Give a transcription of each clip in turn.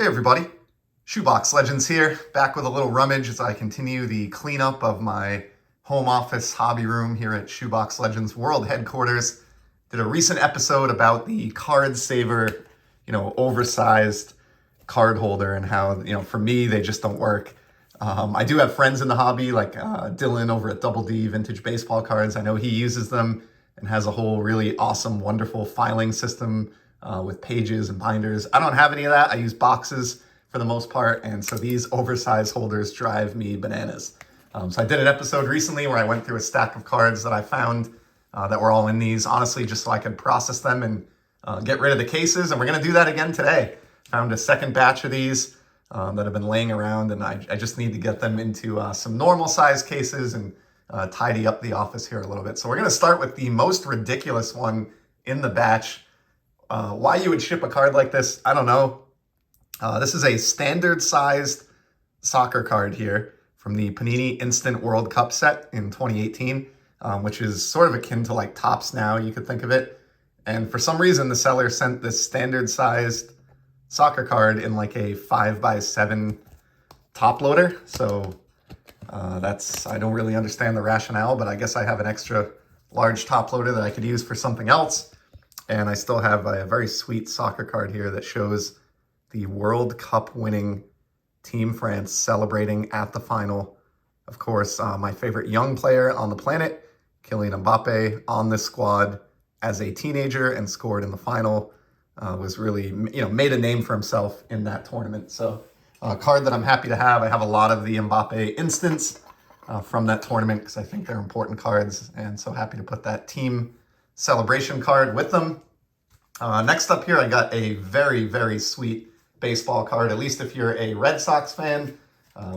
Hey everybody, Shoebox Legends here, back with a little rummage as I continue the cleanup of my home office hobby room here at Shoebox Legends World Headquarters. Did a recent episode about the CardSaver, oversized card holder and how, for me, they just don't work. I do have friends in the hobby like Dylan over at Double D Vintage Baseball Cards. I know he uses them and has a whole really awesome, wonderful filing system with pages and binders. I don't have any of that. I use boxes for the most part, and so these oversized holders drive me bananas. So I did an episode recently where I went through a stack of cards that I found that were all in these, honestly, just so I could process them and get rid of the cases, and we're going to do that again today. Found a second batch of these that have been laying around, and I just need to get them into some normal size cases and tidy up the office here a little bit. So we're going to start with the most ridiculous one in the batch. Why you would ship a card like this, I don't know. This is a standard-sized soccer card here from the Panini Instant World Cup set in 2018, which is sort of akin to like Topps now, you could think of it. And for some reason, the seller sent this standard-sized soccer card in like a 5x7 top loader. So I don't really understand the rationale, but I guess I have an extra large top loader that I could use for something else. And I still have a very sweet soccer card here that shows the World Cup winning Team France celebrating at the final. Of course, my favorite young player on the planet, Kylian Mbappe, on this squad as a teenager and scored in the final. Was really, made a name for himself in that tournament. So a card that I'm happy to have. I have a lot of the Mbappe instants from that tournament because I think they're important cards, and so happy to put that team celebration card with them. Next up here, I got a very, very sweet baseball card, at least if you're a Red Sox fan,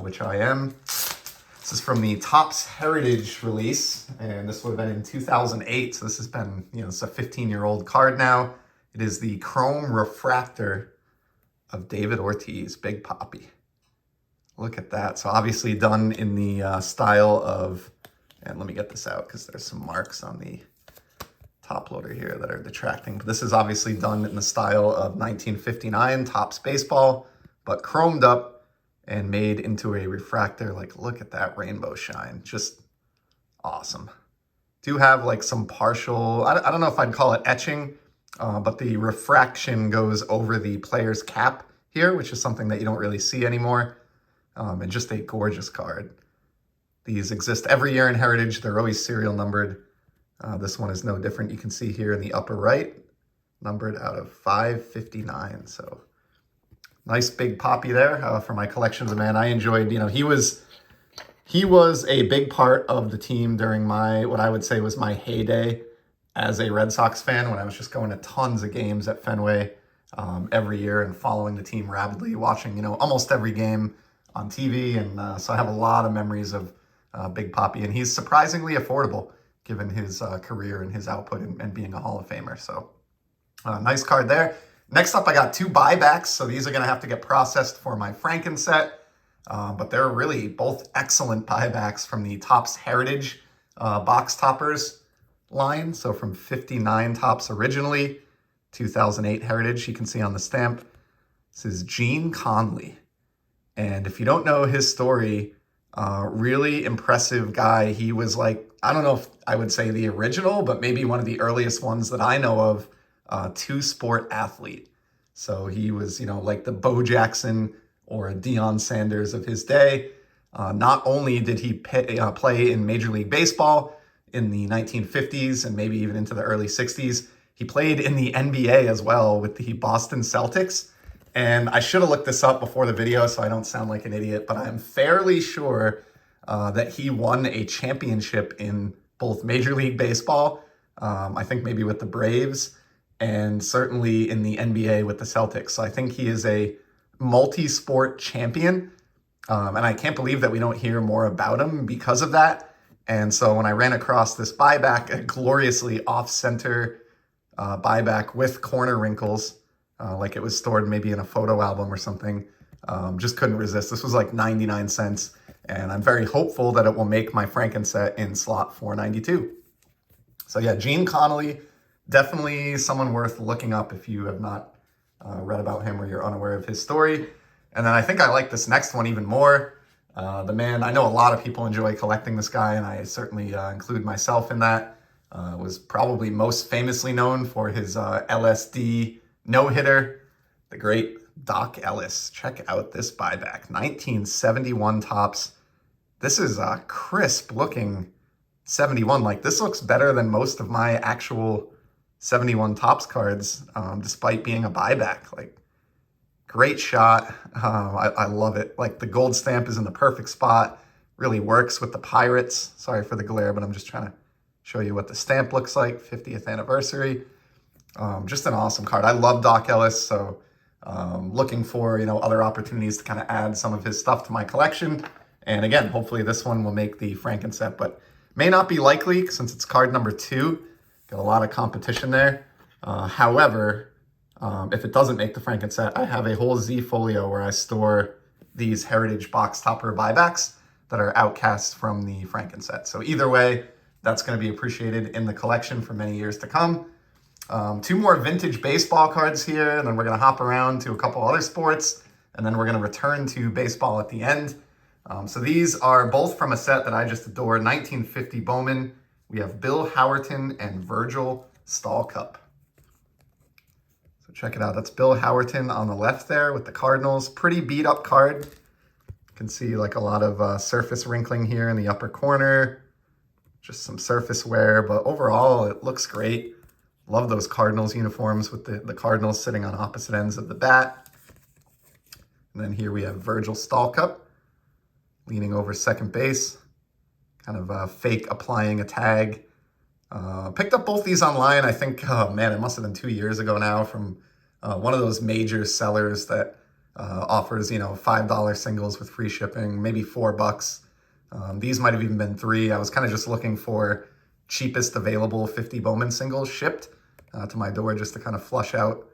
which I am. This is from the Topps Heritage release, and this would have been in 2008, so this has been, it's a 15-year-old card now. It is the Chrome Refractor of David Ortiz, Big Papi. Look at that. So obviously done in the style of, and let me get this out because there's some marks on the top loader here that are detracting. But this is obviously done in the style of 1959 Topps baseball, but chromed up and made into a refractor. Like, look at that rainbow shine. Just awesome. Do have like some partial, I don't know if I'd call it etching, but the refraction goes over the player's cap here, which is something that you don't really see anymore. And just a gorgeous card. These exist every year in Heritage. They're always serial numbered. This one is no different. You can see here in the upper right, numbered out of 559. So nice Big Papi there for my collections. Man, I enjoyed, he was a big part of the team during what I would say was my heyday as a Red Sox fan, when I was just going to tons of games at Fenway every year and following the team rapidly, watching, almost every game on TV. And so I have a lot of memories of Big Papi, and he's surprisingly affordable given his career and his output and being a Hall of Famer. So nice card there. Next up, I got two buybacks. So these are going to have to get processed for my Franken set. But they're really both excellent buybacks from the Topps Heritage box toppers line. So from 59 Topps originally, 2008 Heritage, you can see on the stamp, this is Gene Conley. And if you don't know his story, really impressive guy. He was like, I don't know if I would say the original, but maybe one of the earliest ones that I know of, two-sport athlete. So he was, like the Bo Jackson or Deion Sanders of his day. Not only did he play in Major League Baseball in the 1950s and maybe even into the early 60s, he played in the NBA as well with the Boston Celtics. And I should have looked this up before the video so I don't sound like an idiot, but I'm fairly sure that he won a championship in both Major League Baseball, I think maybe with the Braves, and certainly in the NBA with the Celtics. So I think he is a multi-sport champion, and I can't believe that we don't hear more about him because of that. And so when I ran across this buyback, a gloriously off-center buyback with corner wrinkles, like it was stored maybe in a photo album or something, just couldn't resist. This was like 99 cents. And I'm very hopeful that it will make my Franken set in slot 492. So yeah, Gene Conley, definitely someone worth looking up if you have not read about him or you're unaware of his story. And then I think I like this next one even more. The man, I know a lot of people enjoy collecting this guy, and I certainly include myself in that. Was probably most famously known for his LSD no-hitter, the great Doc Ellis. Check out this buyback, 1971 Topps. This is a crisp looking 71. Like, this looks better than most of my actual 71 Topps cards, despite being a buyback. Like, great shot. I love it. Like, the gold stamp is in the perfect spot. Really works with the Pirates. Sorry for the glare, but I'm just trying to show you what the stamp looks like. 50th anniversary. Just an awesome card. I love Doc Ellis, so looking for, other opportunities to kind of add some of his stuff to my collection. And again, hopefully this one will make the Franken-set, but may not be likely since it's card number 2. Got a lot of competition there. However, if it doesn't make the Franken-set, I have a whole Z folio where I store these Heritage box topper buybacks that are outcasts from the Franken-set. So either way, that's going to be appreciated in the collection for many years to come. 2 more vintage baseball cards here, and then we're going to hop around to a couple other sports, and then we're going to return to baseball at the end. So these are both from a set that I just adore, 1950 Bowman. We have Bill Howerton and Virgil Stallcup. So check it out. That's Bill Howerton on the left there with the Cardinals. Pretty beat up card. You can see like a lot of surface wrinkling here in the upper corner. Just some surface wear, but overall it looks great. Love those Cardinals uniforms with the Cardinals sitting on opposite ends of the bat. And then here we have Virgil Stallcup leaning over second base, kind of fake applying a tag. Picked up both these online, I think, oh man, it must have been 2 years ago now, from one of those major sellers that offers, $5 singles with free shipping, maybe $4. These might have even been $3. I was kind of just looking for cheapest available 50 Bowman singles shipped to my door just to kind of flush out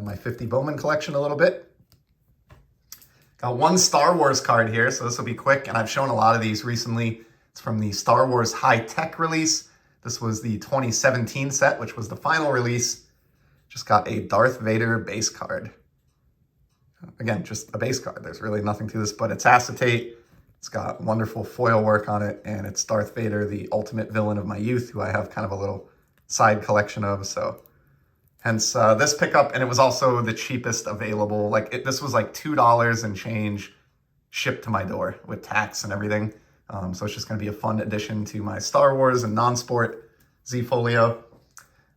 my 50 Bowman collection a little bit. Got one Star Wars card here, so this will be quick, and I've shown a lot of these recently. It's from the Star Wars High Tech release. This was the 2017 set, which was the final release. Just got a Darth Vader base card. Again, just a base card. There's really nothing to this, but it's acetate. It's got wonderful foil work on it, and it's Darth Vader, the ultimate villain of my youth, who I have kind of a little side collection of, so hence this pickup. And it was also the cheapest available. Like, this was like $2 and change shipped to my door with tax and everything. So it's just going to be a fun addition to my Star Wars and non-sport Z folio.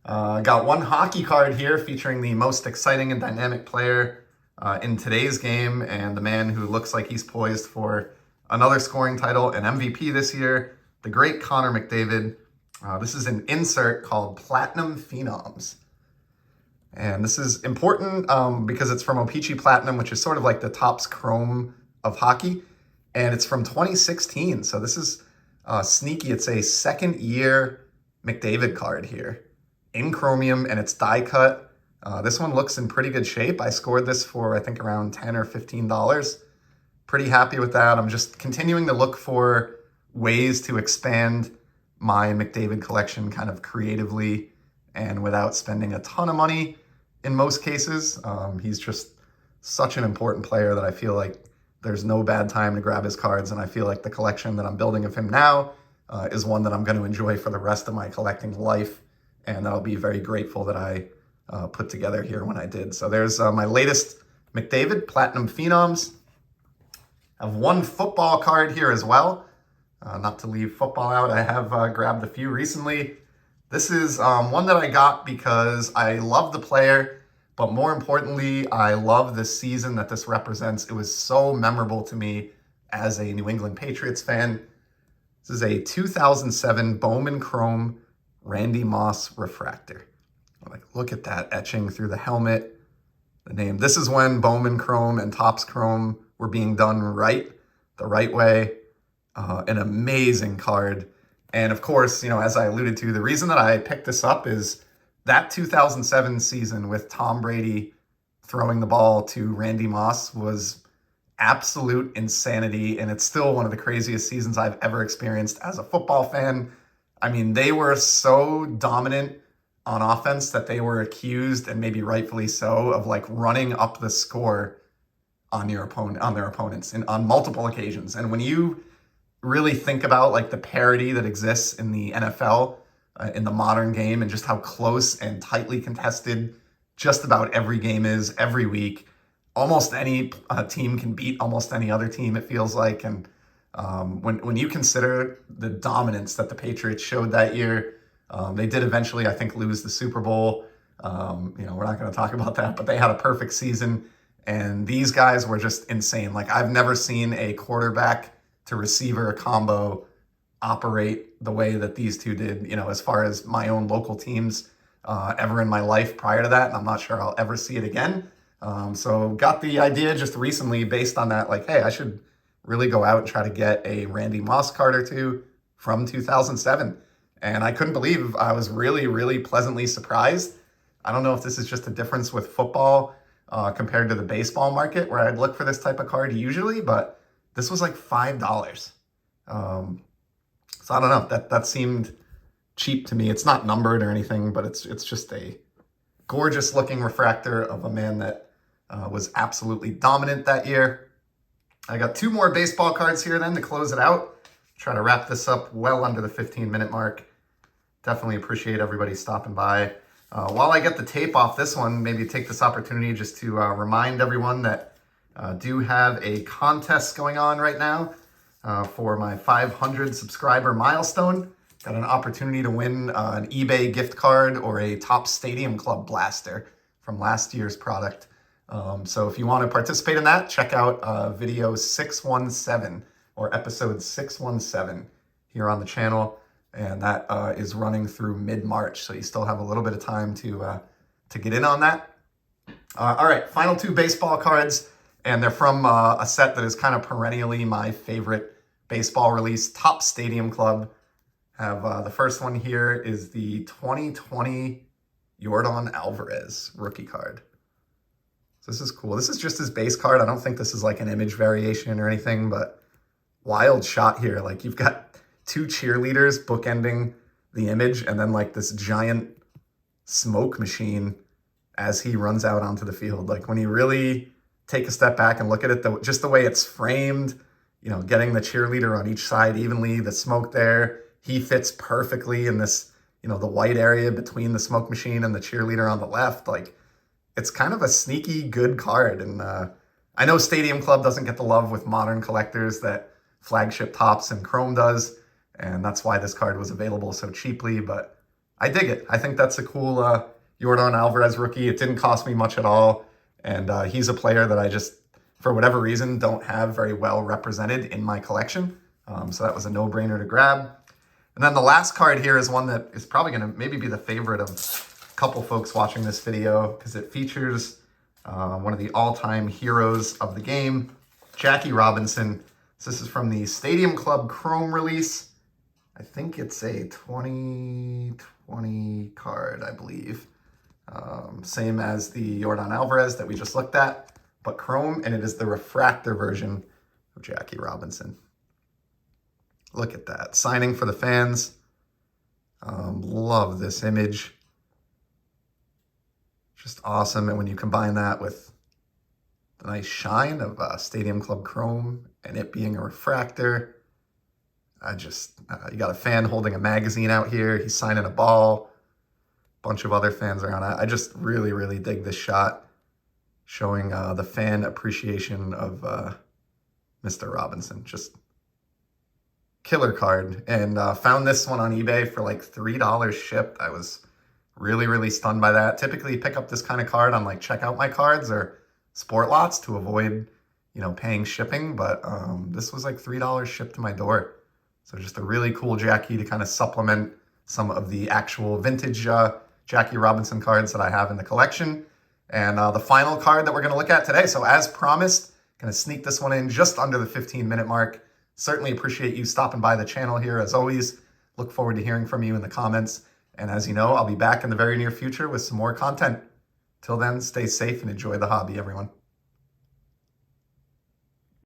Got one hockey card here featuring the most exciting and dynamic player in today's game, and the man who looks like he's poised for another scoring title, an MVP this year, the great Connor McDavid. This is an insert called Platinum Phenoms. And this is important because it's from O-Pee-Chee Platinum, which is sort of like the Topps Chrome of hockey. And it's from 2016. So this is sneaky. It's a second year McDavid card here in chromium, and it's die cut. This one looks in pretty good shape. I scored this for, I think, around $10 or $15. Pretty happy with that. I'm just continuing to look for ways to expand my McDavid collection kind of creatively and without spending a ton of money in most cases. He's just such an important player that I feel like there's no bad time to grab his cards, and I feel like the collection that I'm building of him now is one that I'm going to enjoy for the rest of my collecting life, and I'll be very grateful that I put together here when I did. So there's my latest McDavid Platinum Phenoms. I have one football card here as well. Not to leave football out, I have grabbed a few recently. This is one that I got because I love the player, but more importantly, I love the season that this represents. It was so memorable to me as a New England Patriots fan. This is a 2007 Bowman Chrome Randy Moss refractor. Like, look at that etching through the helmet, the name. This is when Bowman Chrome and Topps Chrome were being done right, the right way. An amazing card. And of course, as I alluded to, the reason that I picked this up is that 2007 season with Tom Brady throwing the ball to Randy Moss was absolute insanity. And it's still one of the craziest seasons I've ever experienced as a football fan. I mean, they were so dominant on offense that they were accused, and maybe rightfully so, of like running up the score on their opponents on multiple occasions. And when you really think about like the parity that exists in the NFL, in the modern game, and just how close and tightly contested just about every game is every week, almost any team can beat almost any other team, it feels like. And when you consider the dominance that the Patriots showed that year, they did eventually, I think, lose the Super Bowl. We're not going to talk about that, but they had a perfect season. And these guys were just insane. Like, I've never seen a quarterback to receiver combo operate the way that these two did, as far as my own local teams ever in my life prior to that. And I'm not sure I'll ever see it again. So got the idea just recently based on that, like, hey, I should really go out and try to get a Randy Moss card or two from 2007. And I couldn't believe I was really, really pleasantly surprised. I don't know if this is just a difference with football compared to the baseball market, where I'd look for this type of card usually, but this was like $5. So I don't know, that seemed cheap to me. It's not numbered or anything, but it's just a gorgeous looking refractor of a man that was absolutely dominant that year. I got two more baseball cards here then to close it out. Try to wrap this up well under the 15-minute mark. Definitely appreciate everybody stopping by. While I get the tape off this one, maybe take this opportunity just to remind everyone that do have a contest going on right now for my 500 subscriber milestone. Got an opportunity to win an eBay gift card or a Top Stadium Club blaster from last year's product. So if you want to participate in that, check out video 617 or episode 617 here on the channel. And that is running through mid-March. So you still have a little bit of time to get in on that. All right, final two baseball cards. And they're from a set that is kind of perennially my favorite baseball release, Top Stadium Club. Have the first one here is the 2020 Yordan Alvarez rookie card. So this is cool. This is just his base card. I don't think this is like an image variation or anything, but wild shot here. Like, you've got two cheerleaders bookending the image, and then like this giant smoke machine as he runs out onto the field. Like, when you really take a step back and look at it, just the way it's framed, getting the cheerleader on each side evenly, the smoke there, he fits perfectly in this, the white area between the smoke machine and the cheerleader on the left. Like, it's kind of a sneaky good card. And I know Stadium Club doesn't get the love with modern collectors that Flagship Topps and Chrome does, and that's why this card was available so cheaply, but I dig it. I think that's a cool Yordan Alvarez rookie. It didn't cost me much at all, and he's a player that I just, for whatever reason, don't have very well represented in my collection, so that was a no-brainer to grab. And then the last card here is one that is probably going to maybe be the favorite of a couple folks watching this video, because it features one of the all-time heroes of the game, Jackie Robinson. So this is from the Stadium Club Chrome release. I think it's a 2020 card, I believe. Same as the Yordan Alvarez that we just looked at, but Chrome, and it is the refractor version of Jackie Robinson. Look at that. Signing for the fans. Love this image. Just awesome. And when you combine that with the nice shine of Stadium Club Chrome and it being a refractor, you got a fan holding a magazine out here. He's signing a ball. Bunch of other fans around. I just really, really dig this shot, showing the fan appreciation of Mr. Robinson. Just killer card. And found this one on eBay for like $3 shipped. I was really, really stunned by that. Typically pick up this kind of card on like Check Out My Cards or Sport Lots to avoid, paying shipping. But this was like $3 shipped to my door. So just a really cool Jackie to kind of supplement some of the actual vintage Jackie Robinson cards that I have in the collection. And the final card that we're going to look at today. So as promised, going to sneak this one in just under the 15-minute mark. Certainly appreciate you stopping by the channel here. As always, look forward to hearing from you in the comments. And as you know, I'll be back in the very near future with some more content. Till then, stay safe and enjoy the hobby, everyone.